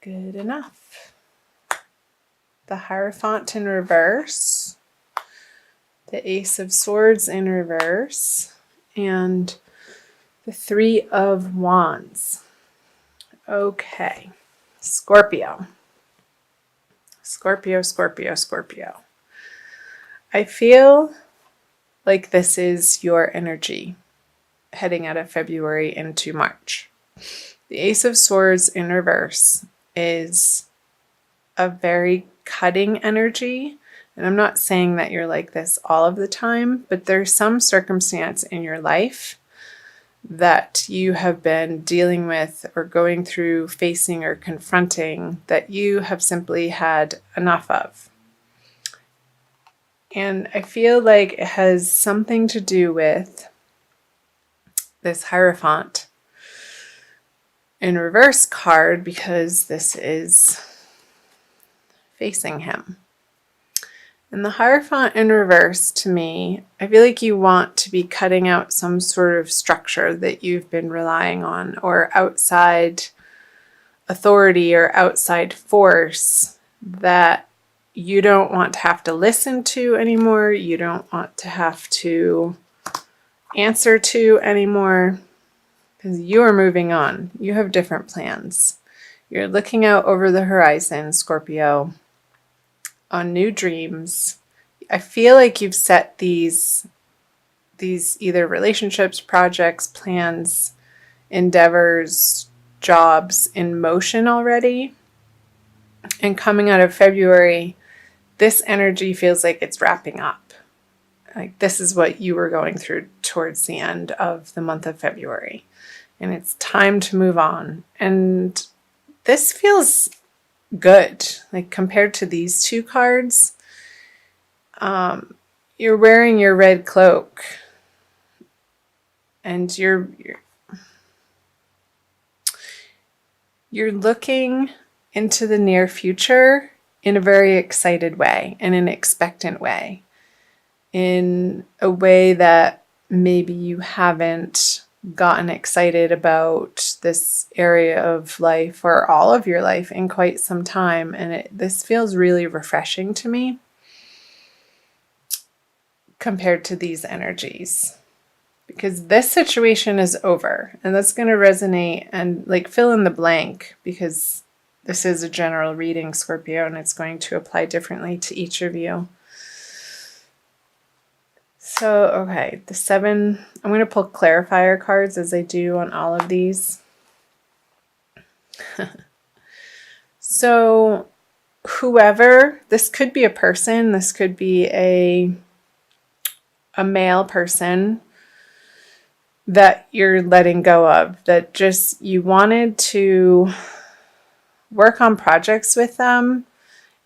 Good enough. The Hierophant in reverse, the Ace of Swords in reverse, and the Three of Wands. Okay, Scorpio. Scorpio, Scorpio, Scorpio. I feel like this is your energy heading out of February into March. The Ace of Swords in reverse is a very cutting energy. And I'm not saying that you're like this all of the time, but there's some circumstance in your life that you have been dealing with or going through, facing or confronting that you have simply had enough of. And I feel like it has something to do with this Hierophant in reverse card, because this is facing him. And the Hierophant in reverse, to me, I feel like you want to be cutting out some sort of structure that you've been relying on, or outside authority or outside force that you don't want to have to listen to anymore. You don't want to have to answer to anymore, because you are moving on. You have different plans. You're looking out over the horizon, Scorpio, on new dreams. I feel like you've set these either relationships, projects, plans, endeavors, jobs in motion already. And coming out of February, this energy feels like it's wrapping up. Like this is what you were going through towards the end of the month of February. And it's time to move on. And this feels good. Like compared to these two cards, you're wearing your red cloak. And you're looking into the near future in a very excited way, in an expectant way, in a way that maybe you haven't gotten excited about this area of life or all of your life in quite some time. And this feels really refreshing to me compared to these energies, because this situation is over. And that's going to resonate and like fill in the blank, because this is a general reading, Scorpio, and it's going to apply differently to each of you. So, okay, the 7, I'm going to pull clarifier cards as I do on all of these. So, whoever, this could be a person, this could be a male person that you're letting go of, that just you wanted to work on projects with them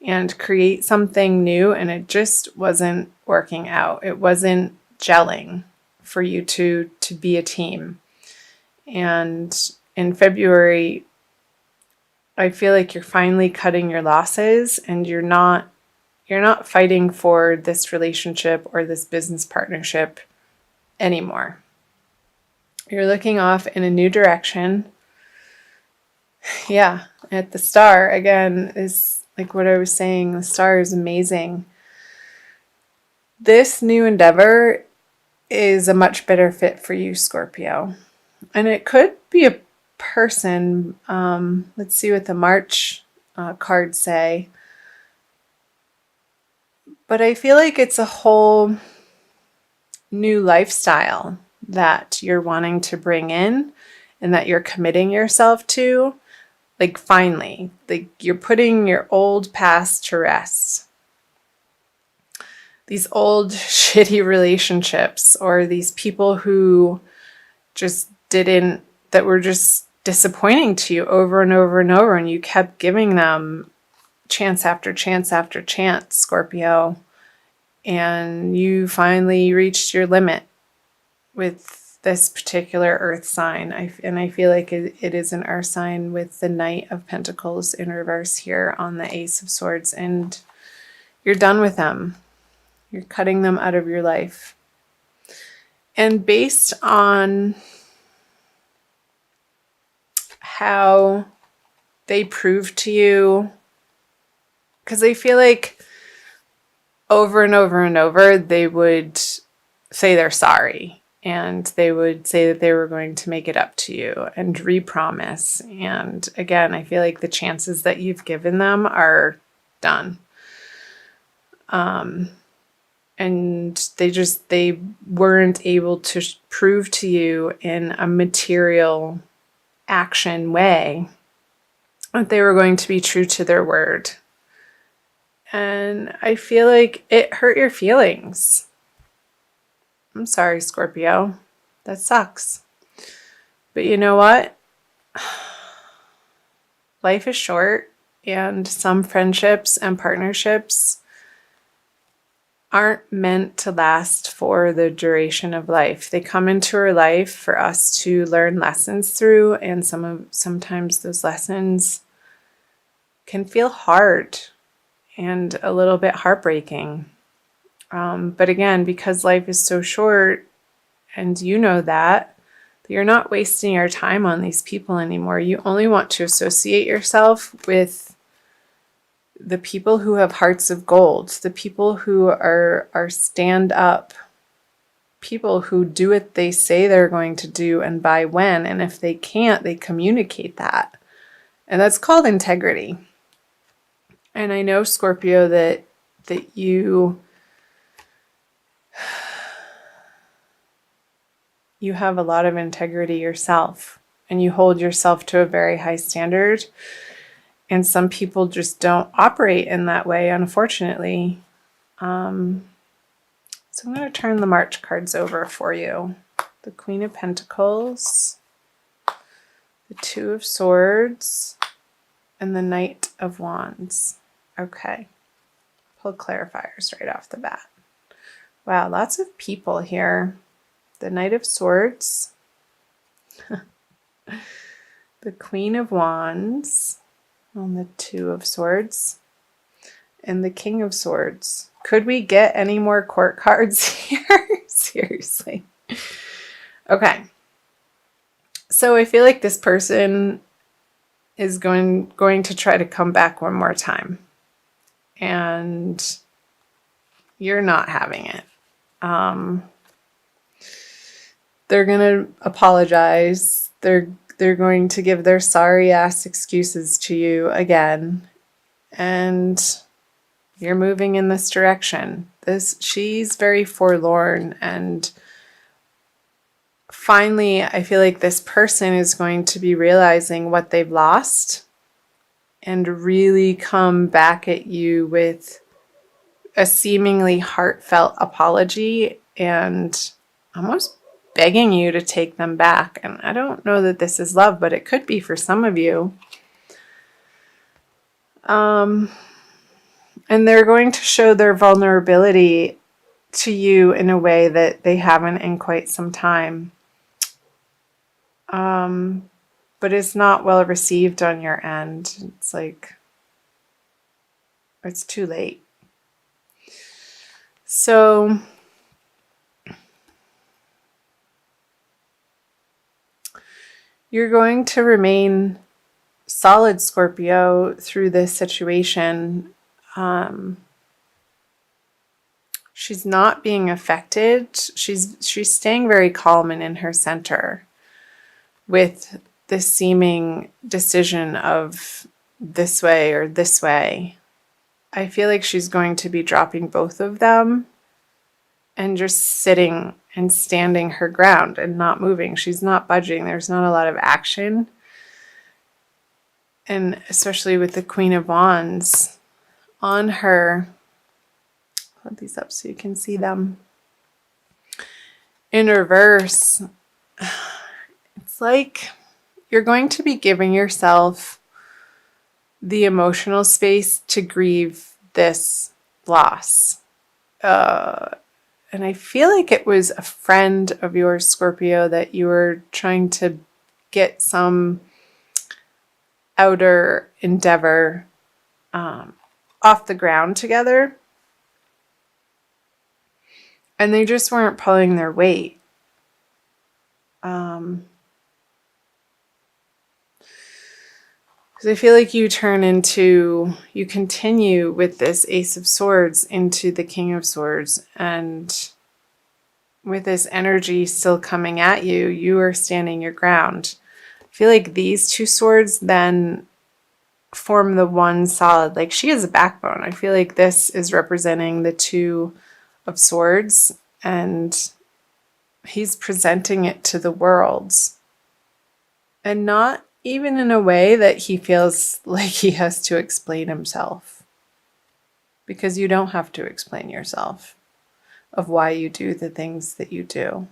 and create something new, and it just wasn't working out. It wasn't gelling for you to be a team. And in February, I feel like you're finally cutting your losses, and you're not fighting for this relationship or this business partnership anymore. You're looking off in a new direction. Yeah, at the star again is like what I was saying, the star is amazing. This new endeavor is a much better fit for you, Scorpio. And it could be a person. Let's see what the March cards say. But I feel like it's a whole new lifestyle that you're wanting to bring in and that you're committing yourself to. Like finally, like you're putting your old past to rest. These old shitty relationships, or these people who just that were just disappointing to you over and over and over, and you kept giving them chance after chance after chance, Scorpio, and you finally reached your limit with this particular earth sign. And I feel like it is an earth sign with the Knight of Pentacles in reverse here on the Ace of Swords, and you're done with them. You're cutting them out of your life. And based on how they prove to you, because they feel like over and over and over, they would say they're sorry. And they would say that they were going to make it up to you and re-promise. And again, I feel like the chances that you've given them are done. And they weren't able to prove to you in a material action way that they were going to be true to their word. And I feel like it hurt your feelings. I'm sorry, Scorpio. That sucks. But you know what? Life is short, and some friendships and partnerships aren't meant to last for the duration of life. They come into our life for us to learn lessons through, and sometimes those lessons can feel hard and a little bit heartbreaking. But again, because life is so short, and you know that you're not wasting your time on these people anymore. You only want to associate yourself with the people who have hearts of gold, the people who are stand up, people who do what they say they're going to do and by when. And if they can't, they communicate that. And that's called integrity. And I know, Scorpio, that you have a lot of integrity yourself, and you hold yourself to a very high standard. And some people just don't operate in that way, unfortunately. So I'm going to turn the March cards over for you. The Queen of Pentacles, the Two of Swords, and the Knight of Wands. Okay. Pull clarifiers right off the bat. Wow, lots of people here. The Knight of Swords, the Queen of Wands, and the Two of Swords, and the King of Swords. Could we get any more court cards here? Seriously. Okay. So I feel like this person is going to try to come back one more time. And you're not having it. They're going to apologize. They're going to give their sorry ass excuses to you again. And you're moving in this direction. She's very forlorn, and finally I feel like this person is going to be realizing what they've lost and really come back at you with a seemingly heartfelt apology and almost begging you to take them back. And I don't know that this is love, but it could be for some of you. And they're going to show their vulnerability to you in a way that they haven't in quite some time. But it's not well received on your end. It's like, it's too late. So you're going to remain solid, Scorpio, through this situation. She's not being affected. She's staying very calm and in her center with the seeming decision of this way or this way. I feel like she's going to be dropping both of them and just sitting and standing her ground and not moving. She's not budging. There's not a lot of action. And especially with the Queen of Wands on her, hold these up so you can see them. In reverse, it's like you're going to be giving yourself the emotional space to grieve this loss. And I feel like it was a friend of yours, Scorpio, that you were trying to get some outer endeavor off the ground together. And they just weren't pulling their weight. I feel like you continue with this Ace of Swords into the King of Swords, and with this energy still coming at you, you are standing your ground. I feel like these two swords then form the one solid, like she has a backbone. I feel like this is representing the Two of Swords, and he's presenting it to the world. And not even in a way that he feels like he has to explain himself. Because you don't have to explain yourself of why you do the things that you do.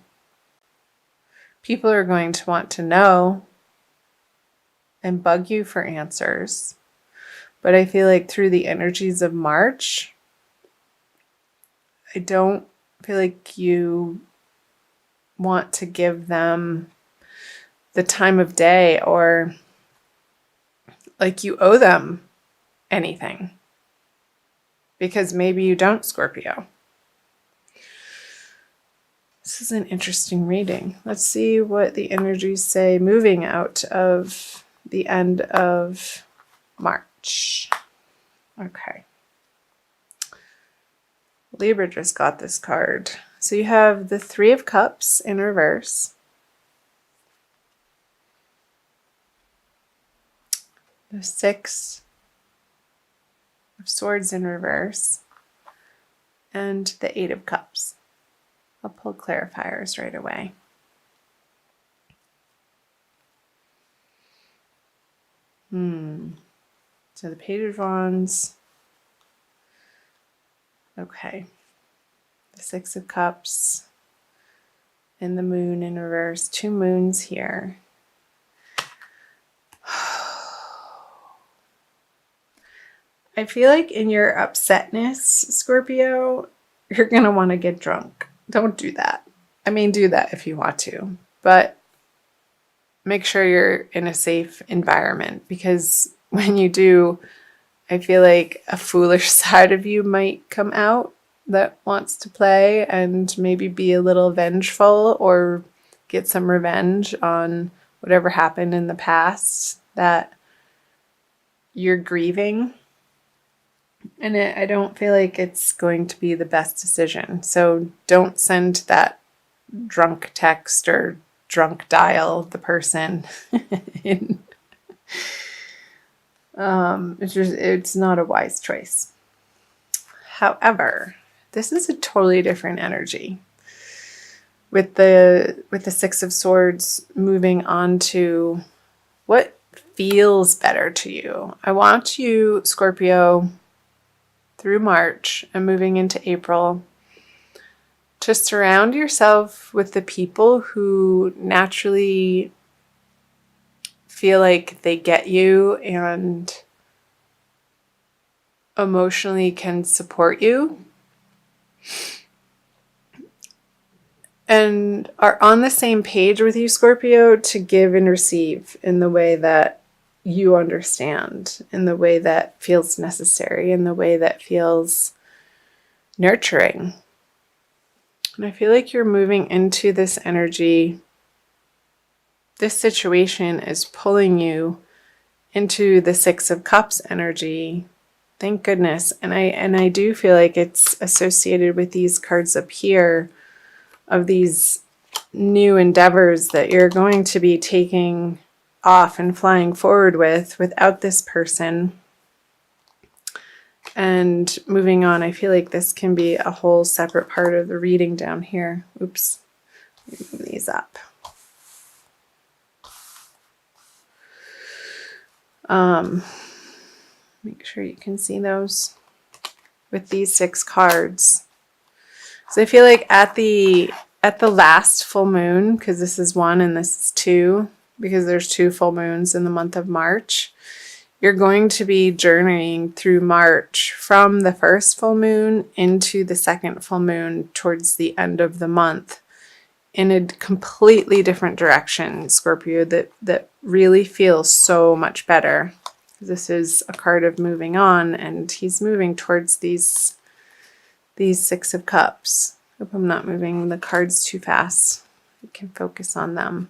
People are going to want to know and bug you for answers. But I feel like through the energies of March, I don't feel like you want to give them the time of day or like you owe them anything. Because maybe you don't, Scorpio. This is an interesting reading. Let's see what the energies say moving out of the end of March. Okay. Libra just got this card. So you have the Three of Cups in reverse. The Six of Swords in reverse. And the Eight of Cups. I'll pull clarifiers right away. So the Page of Wands. Okay. The Six of Cups. And the Moon in reverse. Two moons here. I feel like in your upsetness, Scorpio, you're going to want to get drunk. Don't do that. I mean, do that if you want to, but make sure you're in a safe environment, because when you do, I feel like a foolish side of you might come out that wants to play and maybe be a little vengeful or get some revenge on whatever happened in the past that you're grieving. And I don't feel like it's going to be the best decision. So don't send that drunk text or drunk dial the person. It's not a wise choice. However, this is a totally different energy. With the Six of Swords moving on to what feels better to you. I want you, Scorpio, through March and moving into April, to surround yourself with the people who naturally feel like they get you and emotionally can support you and are on the same page with you, Scorpio, to give and receive in the way that you understand, in the way that feels necessary, in the way that feels nurturing. And I feel like you're moving into this energy. This situation is pulling you into the Six of Cups energy. Thank goodness. And I do feel like it's associated with these cards up here of these new endeavors that you're going to be taking off and flying forward without this person. And moving on, I feel like this can be a whole separate part of the reading down here. Oops. Let me move these up. Make sure you can see those with these 6 cards. So I feel like at the last full moon, because this is 1 and this is 2, because there's 2 full moons in the month of March, you're going to be journeying through March from the first full moon into the second full moon towards the end of the month in a completely different direction, Scorpio, that really feels so much better. This is a card of moving on, and he's moving towards these 6 of Cups. Hope I'm not moving the cards too fast. You can focus on them.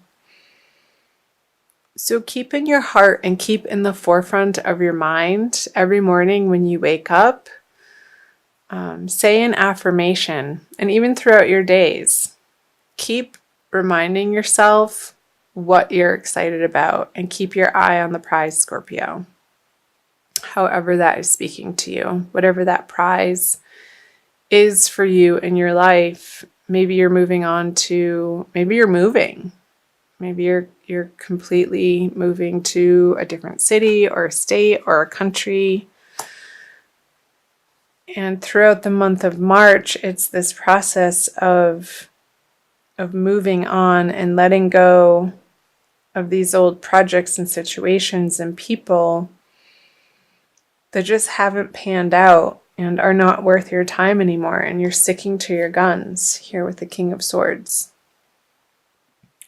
So keep in your heart and keep in the forefront of your mind every morning when you wake up. Say an affirmation, and even throughout your days, keep reminding yourself what you're excited about and keep your eye on the prize, Scorpio. However that is speaking to you, whatever that prize is for you in your life. Maybe you're moving on to, maybe you're moving. Maybe you're completely moving to a different city or a state or a country. And throughout the month of March, it's this process of moving on and letting go of these old projects and situations and people that just haven't panned out and are not worth your time anymore. And you're sticking to your guns here with the King of Swords.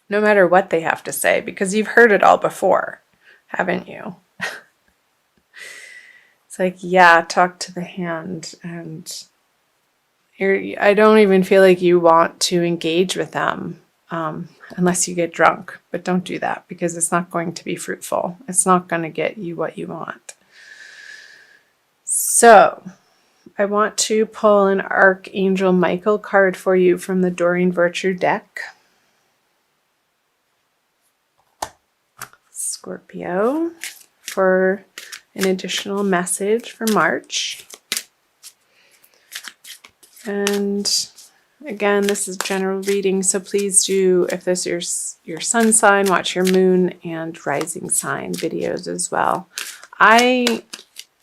No matter what they have to say, because you've heard it all before, haven't you? It's like, yeah, talk to the hand, and I don't even feel like you want to engage with them unless you get drunk. But don't do that, because it's not going to be fruitful. It's not going to get you what you want. So I want to pull an Archangel Michael card for you from the Doreen Virtue deck. Scorpio, for an additional message for March. And again, this is general reading, so please do, if this is your sun sign, watch your moon and rising sign videos as well. I've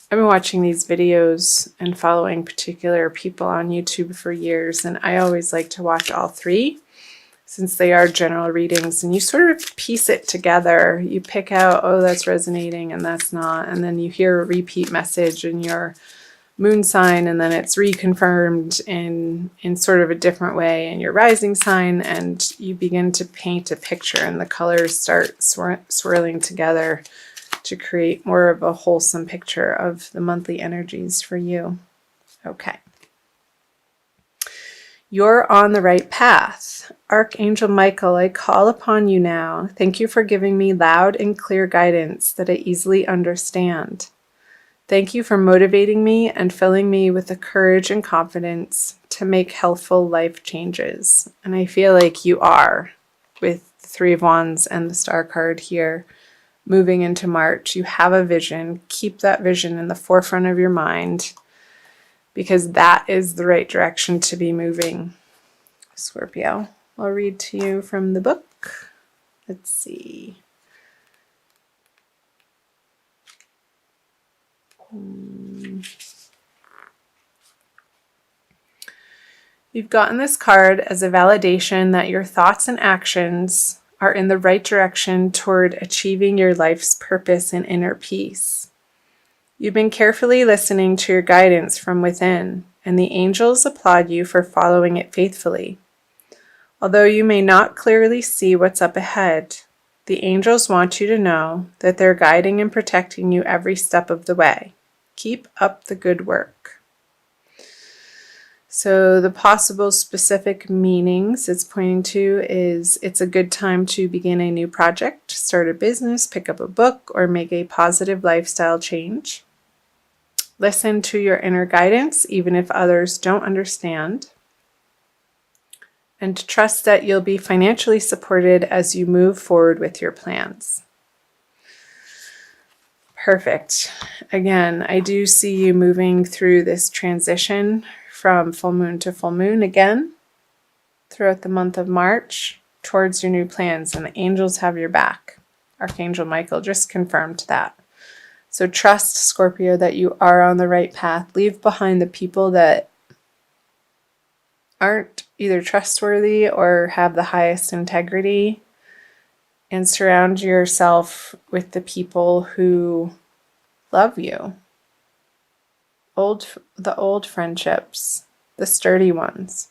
been watching these videos and following particular people on YouTube for years, and I always like to watch all three since they are general readings, and you sort of piece it together. You pick out, oh, that's resonating and that's not, and then you hear a repeat message in your moon sign, and then it's reconfirmed in sort of a different way in your rising sign, and you begin to paint a picture, and the colors start swirling together to create more of a wholesome picture of the monthly energies for you. Okay. You're on the right path. Archangel Michael, I call upon you now. Thank you for giving me loud and clear guidance that I easily understand. Thank you for motivating me and filling me with the courage and confidence to make healthful life changes. And I feel like you are, with the Three of Wands and the Star card here. Moving into March, you have a vision. Keep that vision in the forefront of your mind, because that is the right direction to be moving, Scorpio. I'll read to you from the book. Let's see. You've gotten this card as a validation that your thoughts and actions are in the right direction toward achieving your life's purpose and inner peace. You've been carefully listening to your guidance from within, and the angels applaud you for following it faithfully. Although you may not clearly see what's up ahead, the angels want you to know that they're guiding and protecting you every step of the way. Keep up the good work. So the possible specific meanings it's pointing to is it's a good time to begin a new project, start a business, pick up a book, or make a positive lifestyle change. Listen to your inner guidance, even if others don't understand. And trust that you'll be financially supported as you move forward with your plans. Perfect. Again, I do see you moving through this transition from full moon to full moon again throughout the month of March towards your new plans, and the angels have your back. Archangel Michael just confirmed that. So trust, Scorpio, that you are on the right path. Leave behind the people that aren't either trustworthy or have the highest integrity, and surround yourself with the people who love you. The old friendships, the sturdy ones.